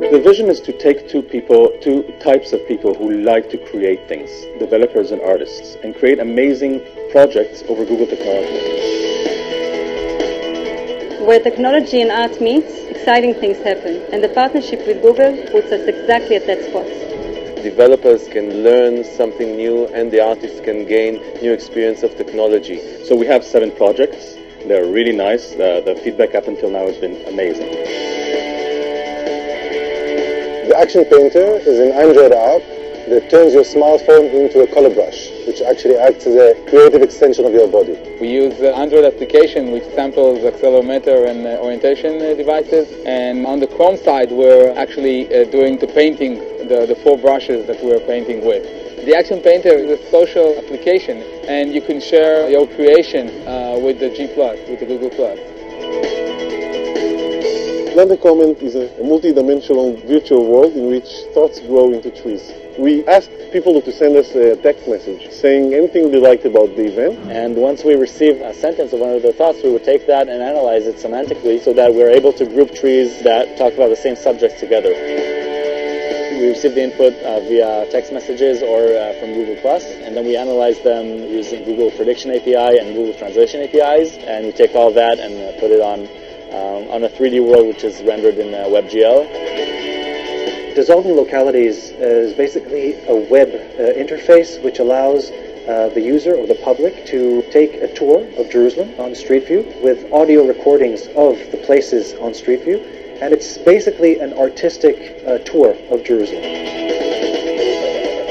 The vision is to take two types of people who like to create things, developers and artists, and create amazing projects over Google technology. Where technology and art meets, exciting things happen, and the partnership with Google puts us exactly at that spot. Developers can learn something new and the artists can gain new experience of technology. So we have 7 projects. They're really nice. The feedback up until now has been amazing. The Action Painter is an Android app that turns your smartphone into a color brush, which actually acts as a creative extension of your body. We use the Android application which samples accelerometer and orientation devices, and on the Chrome side we're actually doing the painting, the 4 brushes that we're painting with. The Action Painter is a social application and you can share your creation with the G+, with the Google+. Another comment is a multi-dimensional virtual world in which thoughts grow into trees. We asked people to send us a text message saying anything they liked about the event. And once we receive a sentence of one of their thoughts, we would take that and analyze it semantically so that we're able to group trees that talk about the same subjects together. We receive the input via text messages or from Google+, and then we analyze them using Google Prediction API and Google Translation APIs, and we take all that and put it on a 3D world which is rendered in WebGL. Dissolving localities is basically a web interface which allows the user or the public to take a tour of Jerusalem on Street View with audio recordings of the places on Street View, and it's basically an artistic tour of Jerusalem.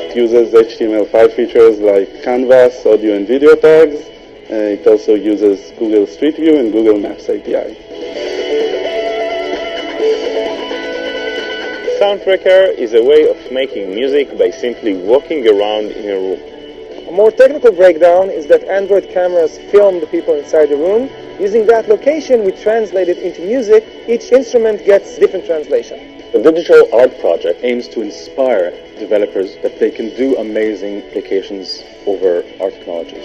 It uses HTML5 features like canvas, audio and video tags. It also uses Google Street View and Google Maps API. Soundtracker is a way of making music by simply walking around in a room. A more technical breakdown is that Android cameras film the people inside the room. Using that location, we translate it into music. Each instrument gets different translation. The digital art project aims to inspire developers that they can do amazing applications over our technologies.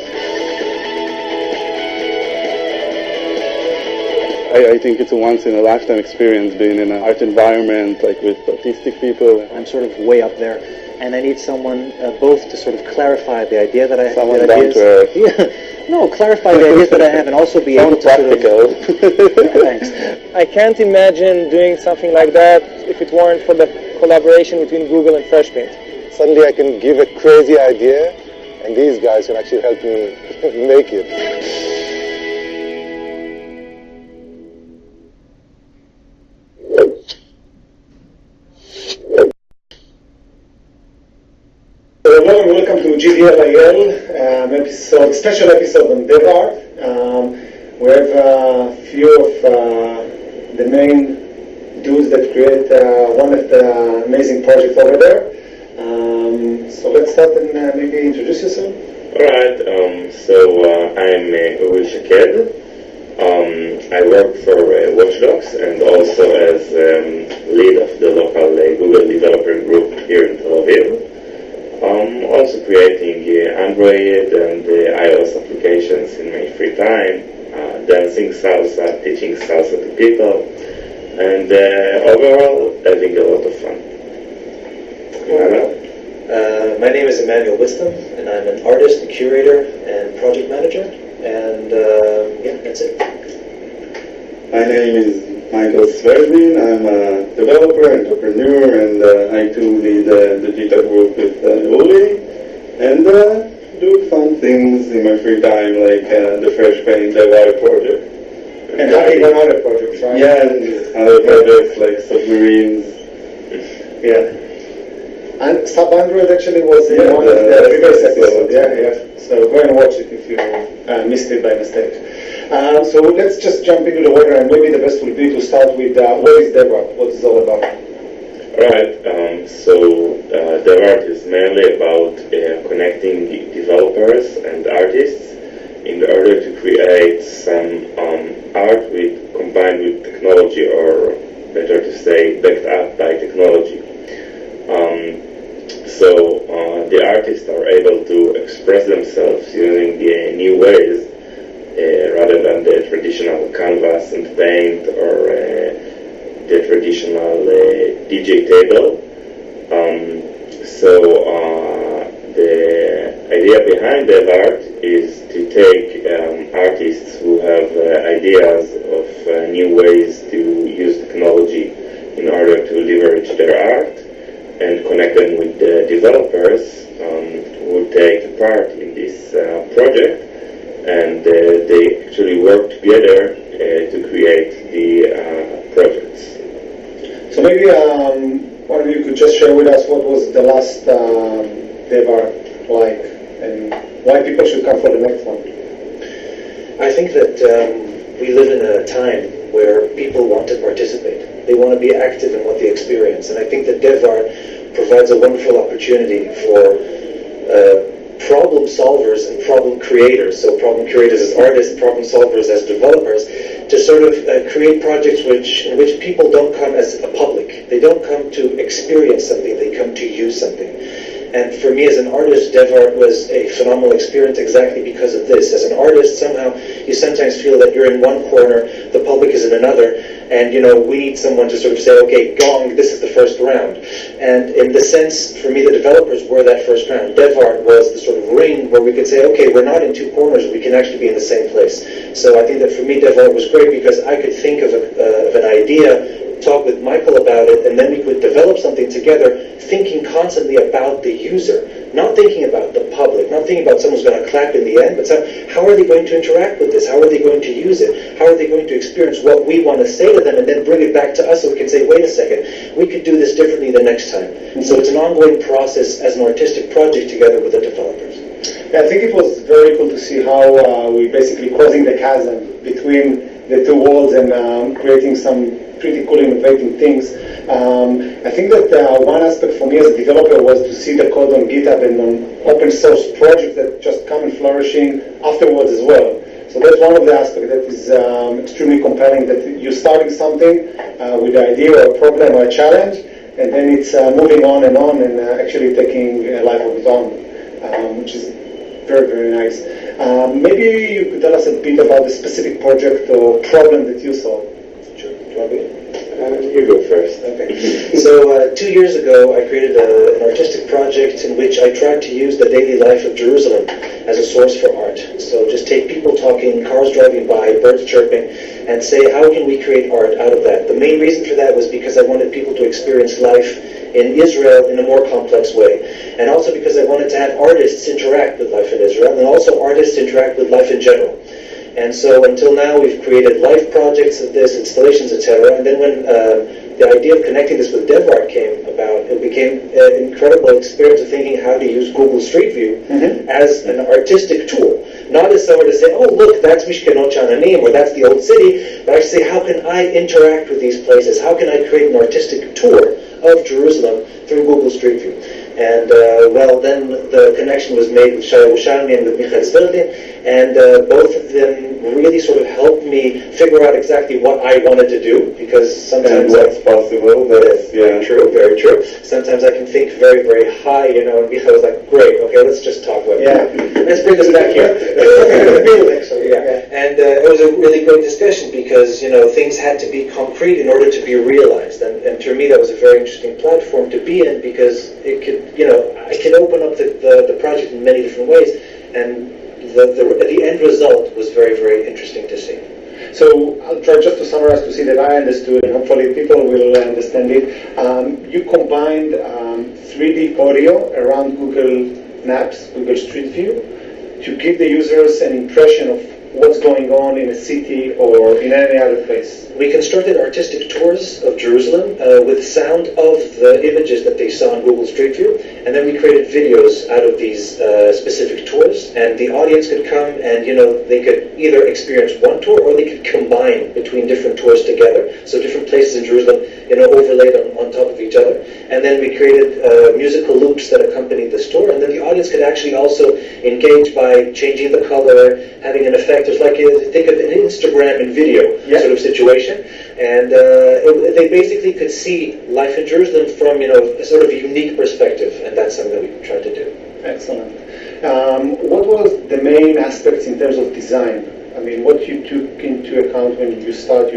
I think it's a once-in-a-lifetime experience being in an art environment, like with autistic people. I'm sort of way up there, and I need someone both to sort of clarify the idea that I have. Someone down to earth. Yeah. No, clarify the ideas that I have and also be able to practical. Thanks. I can't imagine doing something like that if it weren't for the collaboration between Google and FreshPaint. Suddenly I can give a crazy idea, and these guys can actually help me make it. Hello and welcome to GDL special episode on DevArt. We have a few of the main dudes that create one of the amazing projects over there. So let's start and maybe introduce yourself. Alright, I'm Uri Shaked. I work for Watch Dogs and also as lead of the local Google developer group here in Tel Aviv. Also creating Android and iOS applications in my free time, dancing salsa, teaching salsa to people, and overall having a lot of fun. My name is Emmanuel Witzthum, and I'm an artist, a curator, and project manager, and yeah, that's it. My name is Sverdlin. I'm a developer, entrepreneur, and I too lead the digital group with Uri, and do fun things in my free time, like the FreshPaint water project. And having other projects, right? Yeah, and other projects like submarines. Yeah. And Sub Android actually was in one of the previous episodes. Yeah. So go and watch it if you missed it by mistake. So let's just jump into the water, and maybe the best would be to start with what is DevArt? What is it all about? Alright, DevArt is mainly about connecting developers and artists in order to create some art combined with technology, or better to say, backed up by technology. The artists are able to express themselves using new ways rather than the traditional canvas and paint or the traditional DJ table. The idea behind DevArt is to take artists who have ideas of new ways to use technology in order to leverage their art and connect them with the developers who take part in this project, and they actually work together to create the projects. So maybe one of you could just share with us what was the last DevArt like, and why people should come for the next one. I think that we live in a time where people want to participate. They want to be active in what they experience, and I think that DevArt provides a wonderful opportunity for problem solvers and problem creators, so problem creators as artists, problem solvers as developers, to sort of create projects in which people don't come as a public. They don't come to experience something, they come to use something. And for me as an artist, DevArt was a phenomenal experience exactly because of this. As an artist, somehow you sometimes feel that you're in one corner, the public is in another, and we need someone to sort of say, okay, Gogh, this is the first round. And in the sense, for me, the developers were that first round. DevArt was the sort of ring where we could say, okay, we're not in two corners, we can actually be in the same place. So I think that for me, DevArt was great because I could think of an idea, talk with Michael about it, and then we could develop something together, thinking constantly about the user, not thinking about the public, not thinking about someone's going to clap in the end, but how are they going to interact with this? How are they going to use it? How are they going to experience what we want to say to them and then bring it back to us so we can say, wait a second, we could do this differently the next time. So it's an ongoing process as an artistic project together with the developers. Yeah, I think it was very cool to see how we basically closing the chasm between the two worlds and creating some pretty cool innovating things. I think that one aspect for me as a developer was to see the code on GitHub and on open source projects that just come and flourishing afterwards as well. So that's one of the aspects that is extremely compelling, that you're starting something with an idea or a problem or a challenge, and then it's moving on and actually taking a life of its own, which is very, very nice. Maybe you could tell us a bit about the specific project or problem that you solved. Sure. Do you want to begin? You go first. Okay. So 2 years ago, I created an artistic project in which I tried to use the daily life of Jerusalem as a source for art. So just take people talking, cars driving by, birds chirping, and say, how can we create art out of that? The main reason for that was because I wanted people to experience life in Israel in a more complex way. And also because I wanted to have artists interact with life in Israel, and also artists interact with life in general. And so until now, we've created live projects of this, installations, etc. And then when the idea of connecting this with DevArt came about, it became an incredible experience of thinking how to use Google Street View as an artistic tool. Not as someone to say, oh, look, that's Mishkenot Sha'ananim, or that's the old city, but I say, how can I interact with these places? How can I create an artistic tour of Jerusalem through Google Street View? And, then the connection was made with Shai Yerushalmi and with Sverdlin, and both of them really sort of helped me figure out exactly what I wanted to do, because sometimes... And what's possible, that's very true, very true. Sometimes I can think very, very high, and Michael was like, great, okay, let's just talk about it. Let's bring this back here. Actually, yeah. And it was a really great discussion because, things had to be concrete in order to be realized. And to me, that was a very interesting platform to be in because it could, I can open up the project in many different ways. And the end result was very, very interesting to see. So I'll try just to summarize to see that I understood, and hopefully people will understand it. You combined 3D audio around Google Maps, Google Street View, to give the users an impression of what's going on in a city or in any other place. We constructed artistic tours of Jerusalem with sound of the images that they saw on Google Street View, and then we created videos out of these specific tours, and the audience could come and, they could either experience one tour or they could combine between different tours together, so different places in Jerusalem, overlaid on top of each other. And then we created musical loops that accompanied the tour, and then the audience could actually also engage by changing the color, having an effect. It's like, think of an Instagram and video sort of situation. And they basically could see life in Jerusalem from, a sort of unique perspective, and that's something that we tried to do. Excellent. What was the main aspects in terms of design? I mean, what you took into account when you start,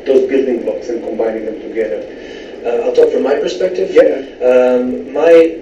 those building blocks and combining them together? I'll talk from my perspective. Yeah.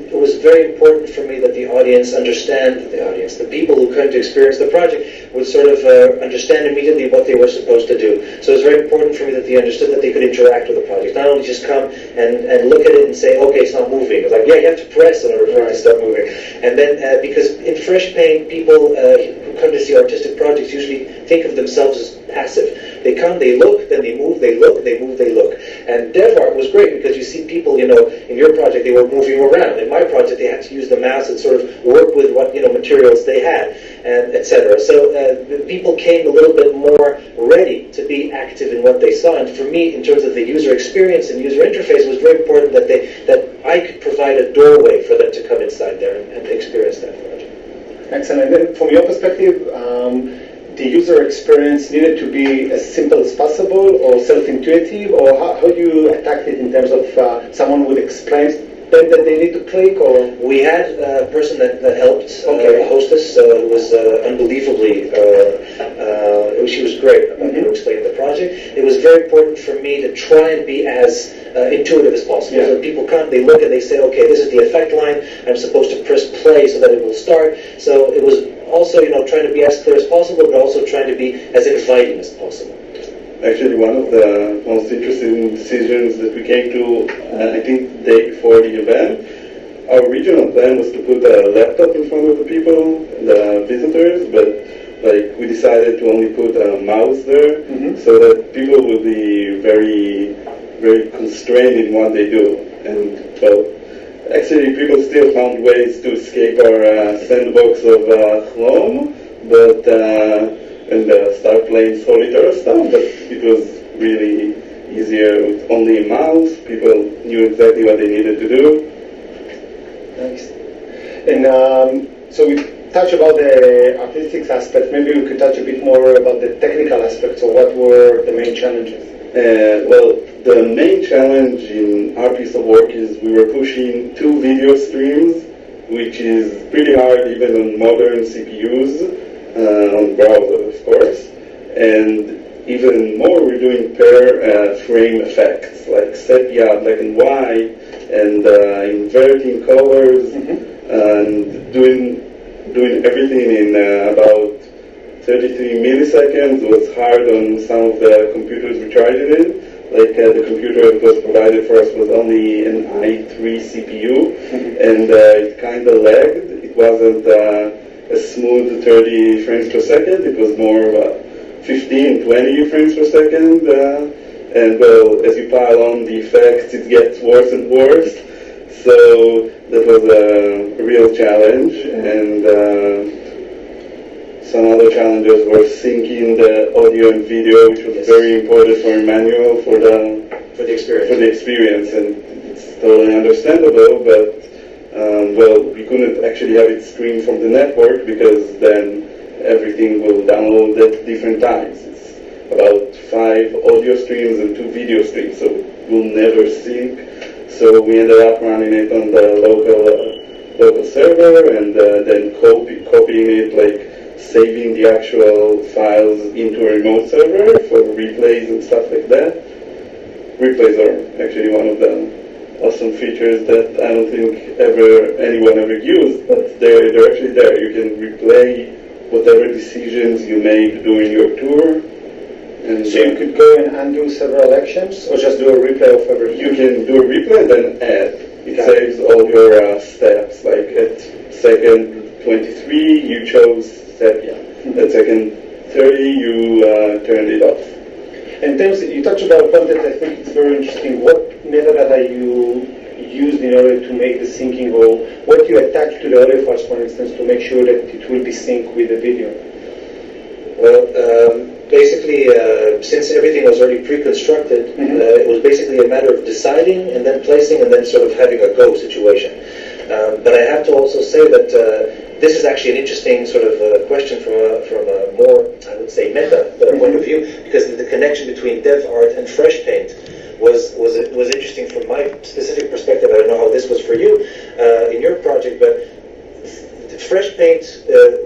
It was very important for me that the audience understand, the people who come to experience the project would sort of understand immediately what they were supposed to do. So it was very important for me that they understood that they could interact with the project, not only just come and look at it and say, okay, it's not moving. It's like, yeah, you have to press in order for it to start moving. And then, because in fresh paint, people who come to see artistic projects usually think of themselves as passive. They come, they look, then they move, they look, they move, they look. And dev art was great because you see people, in your project they were moving around. In my project they had to use the mouse and sort of work with what, materials they had, and etc. So the people came a little bit more ready to be active in what they saw. And for me, in terms of the user experience and user interface, it was very important that I could provide a doorway for them to come inside there and experience that project. Excellent. And then from your perspective, the user experience needed to be as simple as possible or self-intuitive, or how do you attack it in terms of someone would explain them that they need to click? Or we had a person that helped, a hostess who was unbelievably, she was great about explaining the project. It was very important for me to try and be as intuitive as possible. Yeah. So people come, they look and they say, okay, this is the effect line, I'm supposed to press play so that it will start. So it was also, trying to be as clear as possible, but also trying to be as inviting as possible. Actually, one of the most interesting decisions that we came to, I think the day before the event, our original plan was to put a laptop in front of the people, the visitors, but we decided to only put a mouse there, so that people would be very, very constrained in what they do. And actually, people still found ways to escape our sandbox of Chrome, and start playing solitaire stuff, but it was really easier with only a mouse. People knew exactly what they needed to do. Nice. And so we touched about the artistic aspect. Maybe we could touch a bit more about the technical aspects. So what were the main challenges? The main challenge in our piece of work is we were pushing 2 video streams, which is pretty hard even on modern CPUs, on browser, of course. And even more, we're doing pair frame effects, like sepia, black and white, and inverting colors, and doing everything in about 33 milliseconds. Was hard on some of the computers we tried it in. The computer that was provided for us was only an i3 CPU, and it kind of lagged. It wasn't a smooth 30 frames per second. It was more of 15, 20 frames per second. And as you pile on the effects, it gets worse and worse. So that was a real challenge. And some other challenges were syncing the audio and video, which was very important for Emmanuel for the experience. And it's totally understandable, but we couldn't actually have it streamed from the network because then everything will download at different times. It's about 5 audio streams and 2 video streams, so we'll never sync. So we ended up running it on the local server, and then copying it, saving the actual files into a remote server for replays and stuff like that. Replays are actually one of the awesome features that I don't think anyone ever used, but they're actually there. You can replay whatever decisions you made during your tour. And so you could go and undo several actions, or just do a replay of everything? You can do a replay and then add. It saves all your steps. Like at second 23, you chose sepia. At second 30, you turned it off. In terms, you touched about content. I think it's very interesting. What metadata you used in order to make the syncing, or what you attached to the audio files, for instance, to make sure that it will be synced with the video? Well, basically, since everything was already pre-constructed, it was basically a matter of deciding and then placing and then sort of having a go situation. But I have to also say that this is actually an interesting sort of question from a more, I would say, meta point of view, because the connection between dev art and fresh paint was interesting from my specific perspective. I don't know how this was for you in your project, but fresh paint,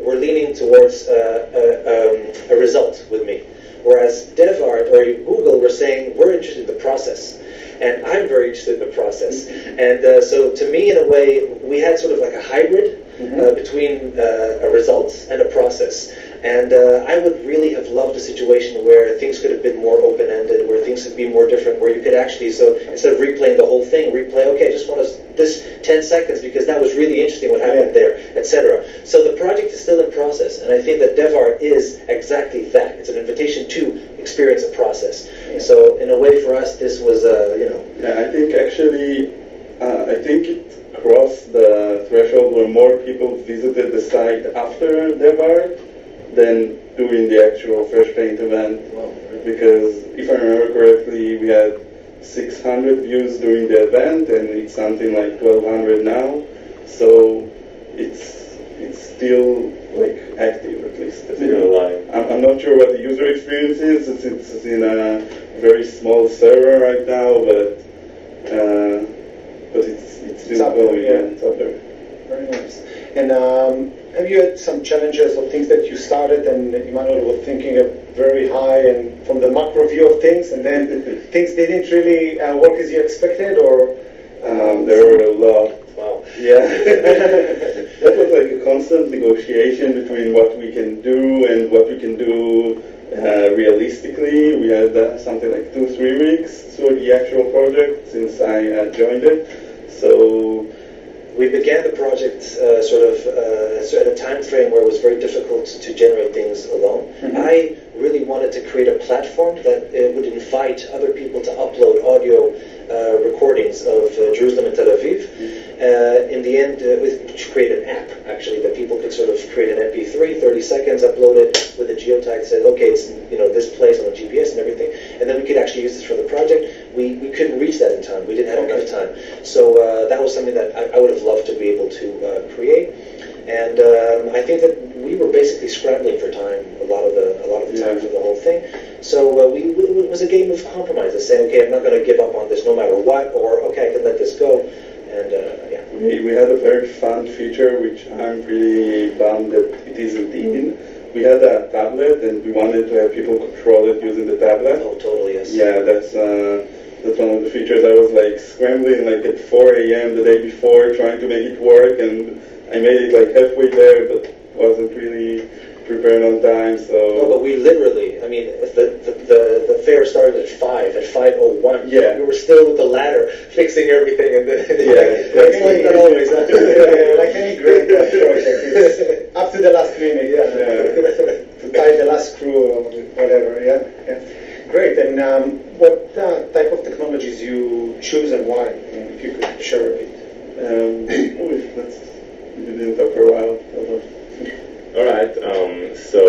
we're leaning towards a result with me. Whereas DevArt or Google were saying, we're interested in the process. And I'm very interested in the process. And so to me, in a way, we had sort of like a hybrid between a results and a process. And I would really have loved a situation where things could have been more open-ended, where things could be more different, where you could actually, so instead of replaying the whole thing, replay, okay, I just want this 10 seconds because that was really interesting what happened there, etc. So the project is still in process, and I think that DevArt is exactly that. It's an invitation to experience a process. So in a way for us, this was, Yeah, I think actually, I think it crossed the threshold where more people visited the site after DevArt than during the actual Fresh Paint event. Wow. Because if I remember correctly, we had 600 views during the event, and it's something like 1,200 now. So it's still like active, at least. It's still alive. I'm not sure what the user experience is. It's in a very small server right now, but it's still going. Yeah, it's up there. Very nice. And have you had some challenges or things that you started and Emmanuel was thinking of very high and from the macro view of things, and then things didn't really work as you expected, or? There were a lot. Wow. Yeah. That was like a constant negotiation between what we can do and what we can do realistically. We had something like 2-3 weeks for the actual project since I joined it. So we began the project at a time frame where it was very difficult to generate things alone. I really wanted to create a platform that would invite other people to upload audio recordings of Jerusalem and Tel Aviv. In the end, we created an app, actually, that people could sort of create an MP3, 30 seconds, upload it with a geotag, said, okay, it's this place on the GPS and everything, and then we could actually use this for the project. We couldn't reach that in time. We didn't have enough time. So that was something that I would have loved to be able to create. And I think that we were basically scrambling for time a lot of the time for the whole thing. So it was a game of compromise, saying, okay, I'm not going to give up on this no matter what, or okay, I can let this go. And yeah. We had a very fun feature, which I'm really bummed that it isn't in. We had a tablet, and we wanted to have people control it using the tablet. Oh, totally, yes. Yeah, that's one of the features. I was like scrambling like at 4 a.m. the day before, trying to make it work, and I made it like halfway there, but wasn't really prepared on time. So. No, but we literally, I mean, the fair started at 5, at 5:01. Yeah. We were still with the ladder, fixing everything, and then like always. Like any great project, it's up to the last minute. To tie the last screw or whatever. Yeah. Great. And what type of technologies you choose and why? If you could share a bit. We didn't talk for a while. All right. So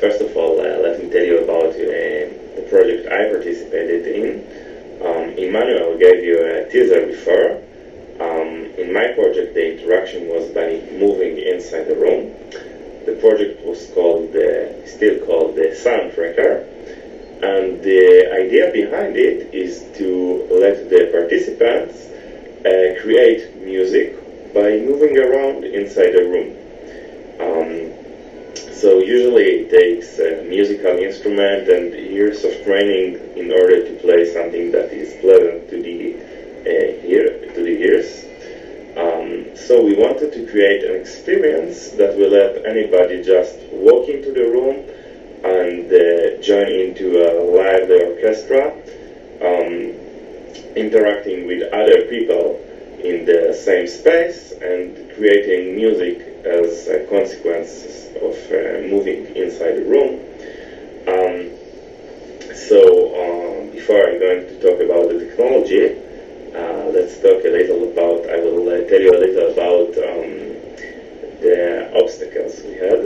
first of all, let me tell you about the project I participated in. Emmanuel gave you a teaser before. In my project, the interaction was by moving inside the room. The project was still called the Sound Tracker, and the idea behind it is to let the participants create music by moving around inside the room. So usually it takes a musical instrument and years of training in order to play something that is pleasant to the ears. So we wanted to create an experience that will let anybody just walk into the room and join into a live orchestra, interacting with other people in the same space and creating music as a consequence of moving inside the room. Before I'm going to talk about the technology, let's talk a little about, I will tell you a little about the obstacles we had.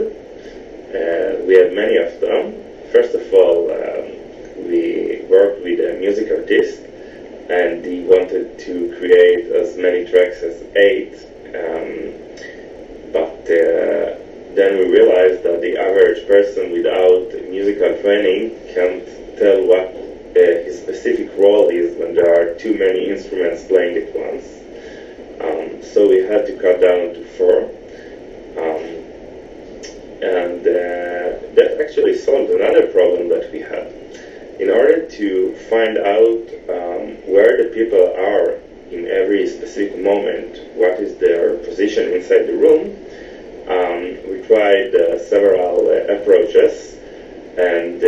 We had many of them. First of all, we worked with a music artist, and he wanted to create as many tracks as 8, but then we realized that the average person without musical training can't tell what his specific role is when there are too many instruments playing at once. So we had to cut down to 4. And that actually solved another problem that we had. In order to find out where the people are in every specific moment, what is their position inside the room, we tried several approaches, and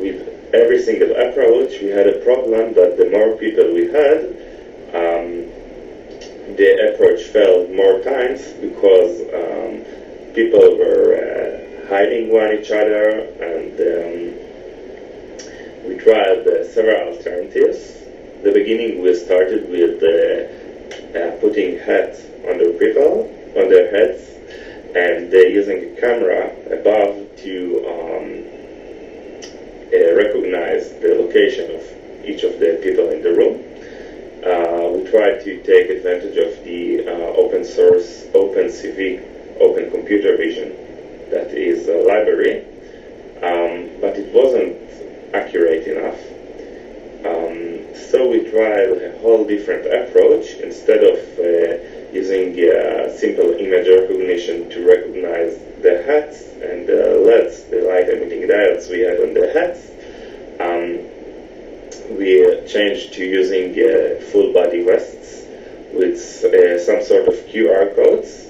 with every single approach we had a problem that the more people we had, the approach failed more times because people were hiding one each other, and we tried several alternatives. At the beginning we started with putting hats on the people, on their heads, and using a camera above to recognize the location of each of the people in the room. We tried to take advantage of the open source, OpenCV, Open Computer Vision, that is a library, but it wasn't accurate enough. So we tried a whole different approach. Instead of using simple image recognition to recognize the hats and the LEDs, the light emitting diodes we had on the hats, we changed to using full body vests with some sort of QR codes.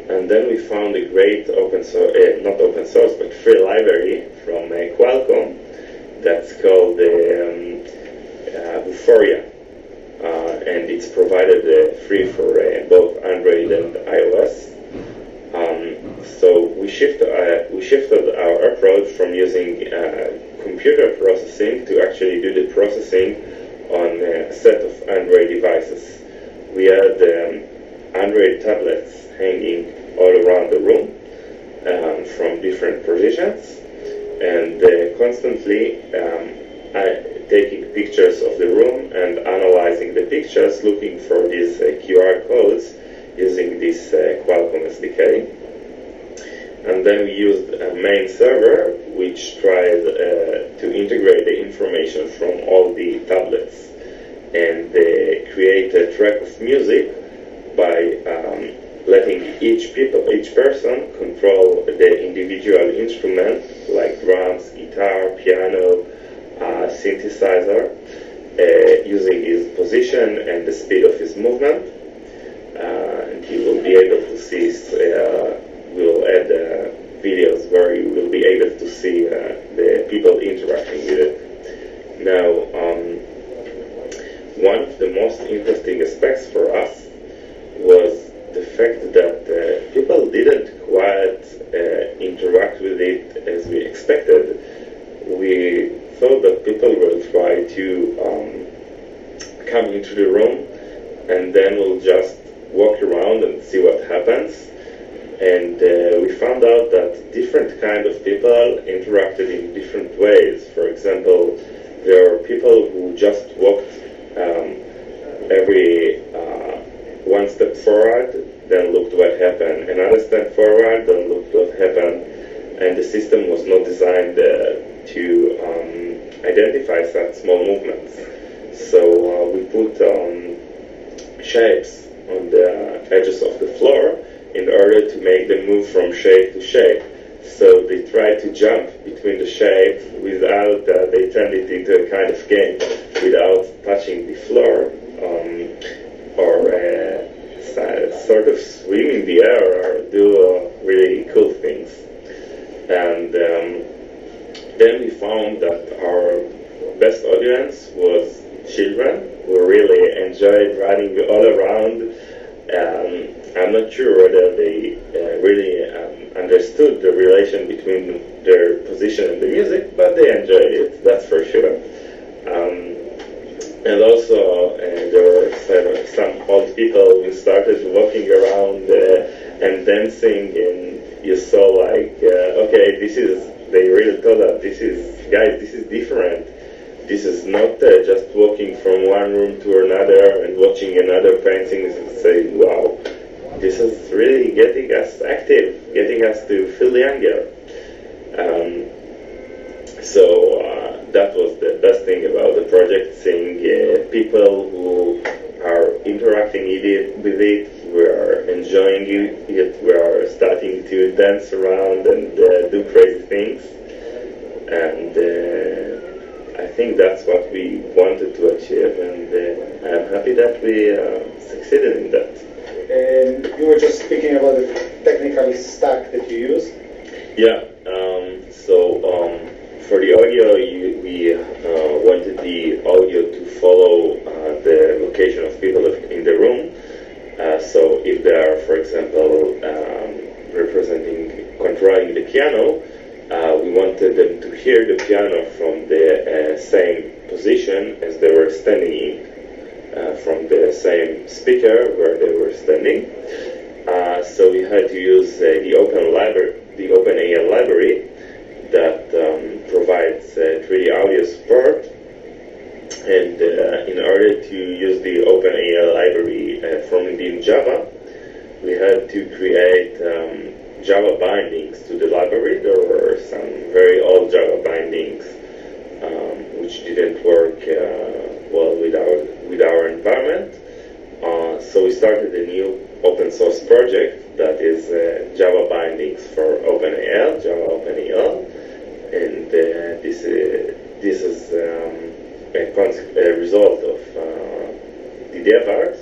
And then we found a great open source, not open source, but free library from Qualcomm that's called Vuforia. And it's provided free for both Android and iOS. So we shifted our approach from using computer processing to actually do the processing on a set of Android devices. We had Android tablets hanging all around the room from different positions, and constantly taking pictures of the room and analyzing the pictures, looking for these QR codes using this Qualcomm SDK. And then we used a main server which tried to integrate the information from all the tablets and create a track of music by letting each person control the individual instrument like drums, guitar, piano, synthesizer, using his position and the speed of his movement. And you will be able to see, we'll add videos where you will be able to see the people interacting with it. Now, one of the most interesting aspects for us was the fact that people didn't quite interact with it as we expected. We thought that people will try to come into the room and then we'll just walk around and see what happens. And we found out that different kind of people interacted in different ways. For example, there are people who just walked every one step forward, then looked what happened, another step forward, then looked what happened, and the system was not designed to identify such small movements. So we put shapes on the edges of the floor in order to make them move from shape to shape. So they tried to jump between the shapes without, they turned it into a kind of game without touching the floor, or sort of swim in the air or do really cool things. And then we found that our best audience was children who really enjoyed running all around. I'm not sure whether they really understood the relation between their position and the music, but they enjoyed it, that's for sure. And also there were some old people who started walking around and dancing, and you saw like, okay, they really thought that this is different. This is not just walking from one room to another and watching another paintings and saying, wow, this is really getting us active, getting us to feel younger. So that was the best thing about the project, seeing people who are interacting with it, we are enjoying it. We are starting to dance around and do crazy things. And I think that's what we wanted to achieve, and I'm happy that we succeeded in that. And you were just speaking about the technical stack that you use. Yeah. For the audio, we wanted the audio to follow the location of people in the room. So if they are, for example, controlling the piano, we wanted them to hear the piano from the same position as they were standing in, from the same speaker where they were standing. So we had to use the OpenAL library that provides 3D audio support. And in order to use the OpenAL library formed in Java, we had to create Java bindings to the library. There were some very old Java bindings which didn't work well with our environment. So we started a new open source project that is Java bindings for OpenAL, Java OpenAL, and this is a result of the DevArt.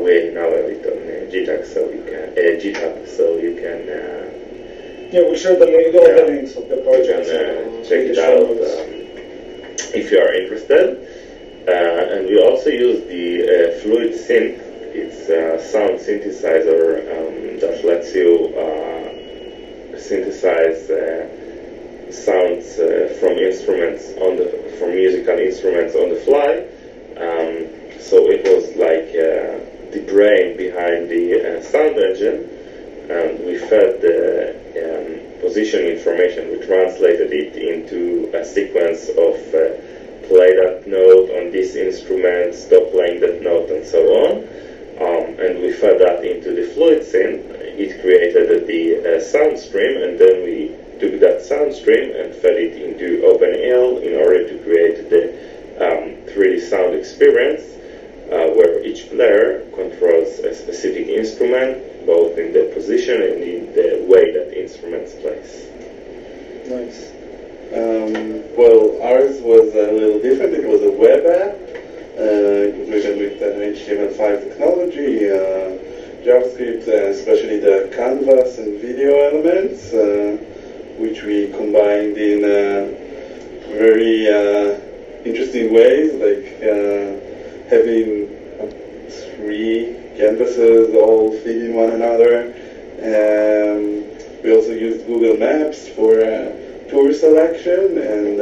We now have it on GitHub, so you can. Yeah, we'll share the links of the project. You can check it out if you are interested. And we also use the Fluid Synth. It's a sound synthesizer that lets you synthesize sounds from musical instruments on the fly. So it was like the brain behind the sound engine, and we fed the position information. We translated it into a sequence of play that note on this instrument, stop playing that note, and so on. And we fed that into the Fluid Synth. It created the sound stream, and then we took that sound stream and fed it into OpenAL in order to create the 3D sound experience, where each player controls a specific instrument, both in the position and in the way that instrument plays. Nice. Well, ours was a little different. It was a web app. It was written with HTML5 technology, JavaScript, especially the canvas and video elements, which we combined in very interesting ways, like having 3 canvases all feeding one another. We also used Google Maps for tour selection, and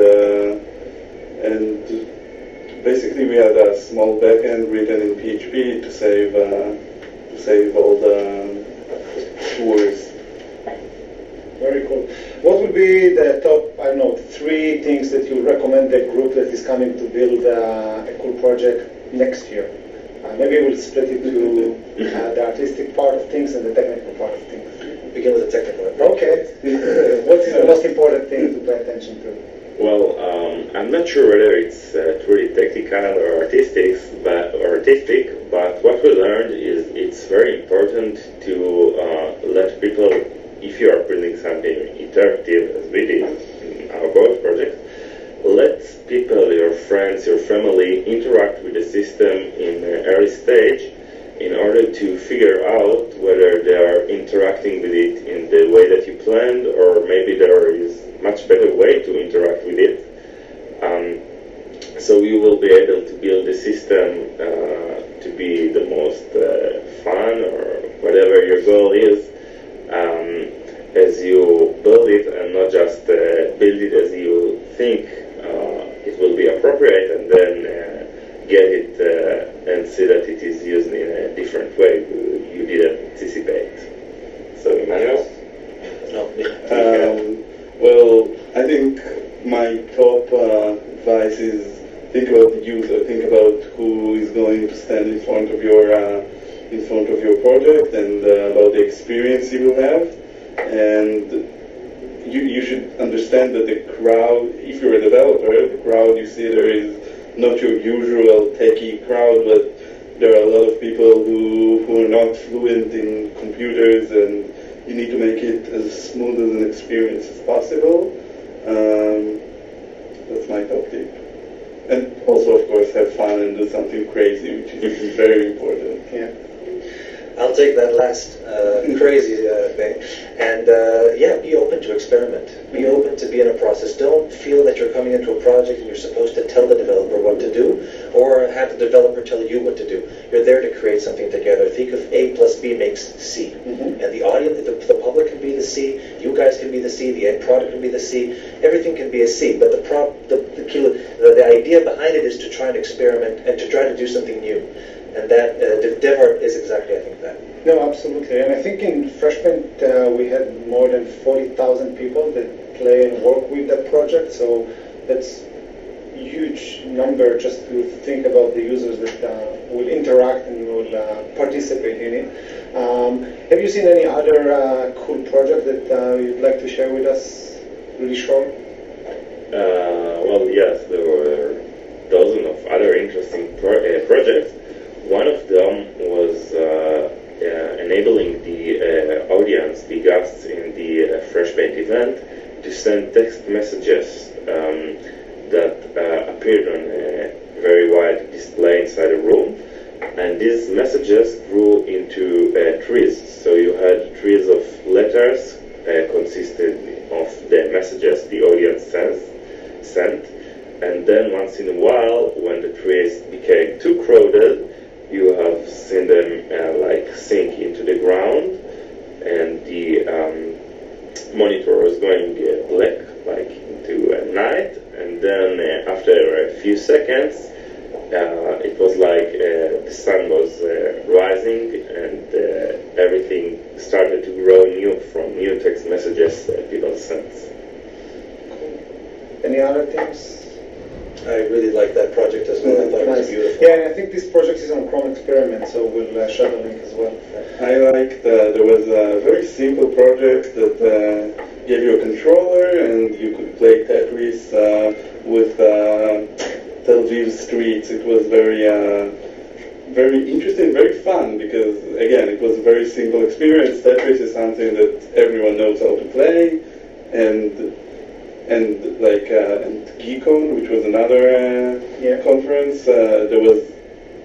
basically we had a small backend written in PHP to save all the tours. Very cool. What would be the top, 3 things that you recommend the group that is coming to build a cool project next year? Maybe we'll split it to the artistic part of things and the technical part of things. Begin with the technical. Okay. What's the most important thing to pay attention to? Well, I'm not sure whether it's truly technical or artistic, but what we learned is it's very important to let people, if you are building something interactive, as we did in our Gogh project, let people, your friends, your family, interact with the system in an early stage in order to figure out whether they are interacting with it in the way that you planned, or maybe there is a much better way to interact with it. So you will be able to build the system to be the most fun, or whatever your goal is, as you build it, and not just build it as you think it will be appropriate, and then get it and see that it is used in a different way you didn't anticipate. So, Emmanuel? No. Well, I think my top advice is think about the user, think about who is going to stand in front of your project, and about the experience you will have. And you should understand that the crowd, if you're a developer, the crowd you see there is not your usual techie crowd, but there are a lot of people who are not fluent in computers, and you need to make it as smooth as an experience as possible. That's my top tip. And also, of course, have fun and do something crazy, which is very important. Yeah. I'll take that last crazy thing. And yeah, be open to experiment. Be open to be in a process. Don't feel that you're coming into a project and you're supposed to tell the developer what to do, or have the developer tell you what to do. You're there to create something together. Think of A plus B makes C. And the audience, the public can be the C, you guys can be the C, the end product can be the C, everything can be a C. But the idea behind it is to try and experiment and to try to do something new. And that DevArt is exactly, I think, that. No, absolutely. And I think in Freshpaint we had more than 40,000 people that play and work with that project. So that's a huge number just to think about the users that will interact and will participate in it. Have you seen any other cool project that you'd like to share with us, really short? Well, yes, there were dozens of other interesting projects. One of them was enabling the audience, the guests in the Freshpaint event, to send text messages that appeared on a very wide display inside a room. And these messages grew into trees. So you had trees of letters consisted of the messages the audience sent. And then once in a while, when the trees became too crowded, you have seen them like sink into the ground, and the monitor was going black, like into night, and then after a few seconds, it was like the sun was rising, and everything started to grow from new text messages that people sent. Any other things? I really like that project as well. I thought it was beautiful. Yeah, and I think this project is on Chrome Experiment, so we'll share the link as well. I liked, there was a very simple project that gave you a controller and you could play Tetris with Tel Aviv streets. It was very interesting, very fun, because again, it was a very simple experience. Tetris is something that everyone knows how to play, and Geekon, which was another conference, there was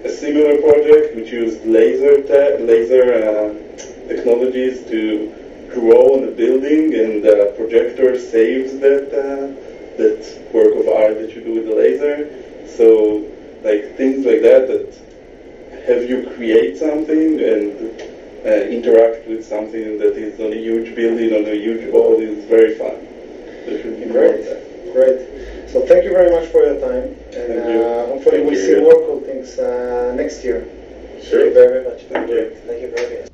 a similar project which used laser technologies to grow on a building, and the projector saves that work of art that you do with the laser. So like things like that have you create something and interact with something that is on a huge building, on a huge wall, is very fun. Great. So thank you very much for your time, and hopefully we'll see more cool things next year. Sure. Thank you very much. Thank you. Thank you very much.